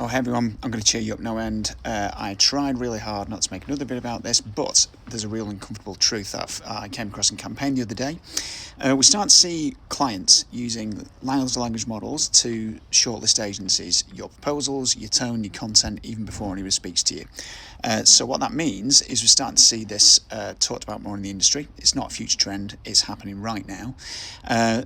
Oh, hey everyone, I'm going to cheer you up no end. I tried really hard not to make another bit about this, but there's a real uncomfortable truth that I came across in campaign the other day. We start to see clients using large language models to shortlist agencies, your proposals, your tone, your content, even before anyone speaks to you. So what that means is we're starting to see this talked about more in the industry. It's not a future trend, it's happening right now.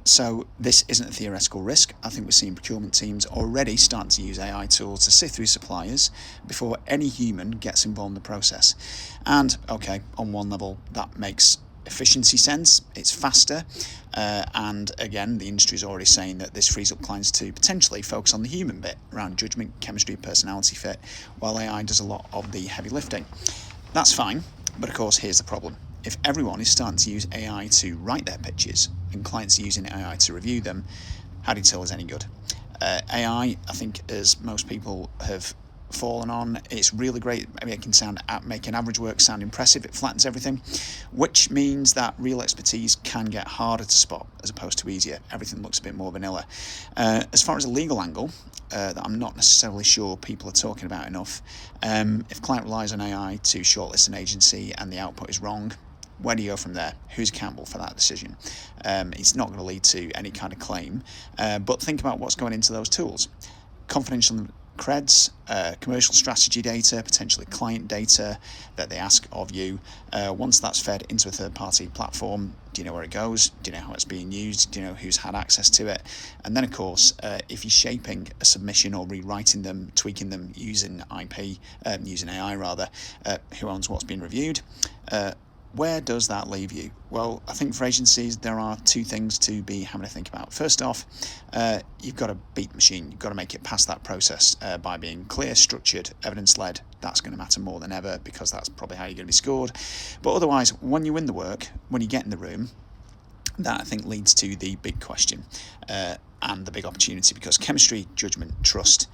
So this isn't a theoretical risk. I think we're seeing procurement teams already starting to use AI tools to sift through suppliers before any human gets involved in the process. And okay, on one level that makes efficiency sense, it's faster, and again the industry is already saying that this frees up clients to potentially focus on the human bit around judgment, chemistry, personality fit, while AI does a lot of the heavy lifting. That's fine, but of course here's the problem. If everyone is starting to use AI to write their pitches and clients are using AI to review them, how do you tell it's any good? AI, I think, as most people have fallen on, it's really great. Maybe it can make an average work sound impressive. It flattens everything, which means that real expertise can get harder to spot as opposed to easier. Everything looks a bit more vanilla. As far as a legal angle, that I'm not necessarily sure people are talking about enough. If a client relies on AI to shortlist an agency and the output is wrong, where do you go from there? Who's accountable for that decision? It's not going to lead to any kind of claim, but think about what's going into those tools. Confidential creds, commercial strategy data, potentially client data that they ask of you. Once that's fed into a third-party platform, do you know where it goes? Do you know how it's being used? Do you know who's had access to it? And then, of course, if you're shaping a submission or rewriting them, tweaking them using using AI rather, who owns what's being reviewed? Where does that leave you? Well, I think for agencies, there are two things to be having to think about. First off, you've got to beat the machine. You've got to make it past that process by being clear, structured, evidence-led. That's going to matter more than ever because that's probably how you're going to be scored. But otherwise, when you win the work, when you get in the room, that I think leads to the big question and the big opportunity, because chemistry, judgment, trust,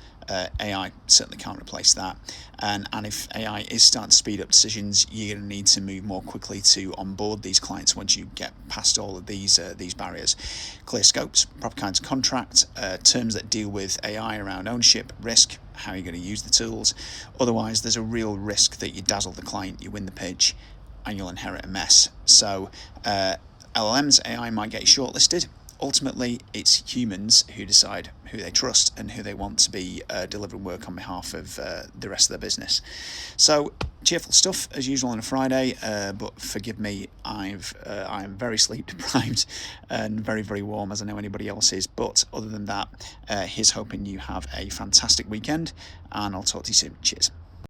AI certainly can't replace that. And if AI is starting to speed up decisions, you're going to need to move more quickly to onboard these clients once you get past all of these barriers. Clear scopes, proper kinds of contract, terms that deal with AI around ownership, risk, how you're going to use the tools. Otherwise, there's a real risk that you dazzle the client, you win the pitch, and you'll inherit a mess. So LLMs, AI might get you shortlisted. Ultimately, it's humans who decide who they trust and who they want to be delivering work on behalf of the rest of their business. So, cheerful stuff as usual on a Friday, but forgive me, I'm very sleep deprived and very, very warm, as I know anybody else is. But other than that, here's hoping you have a fantastic weekend, and I'll talk to you soon. Cheers.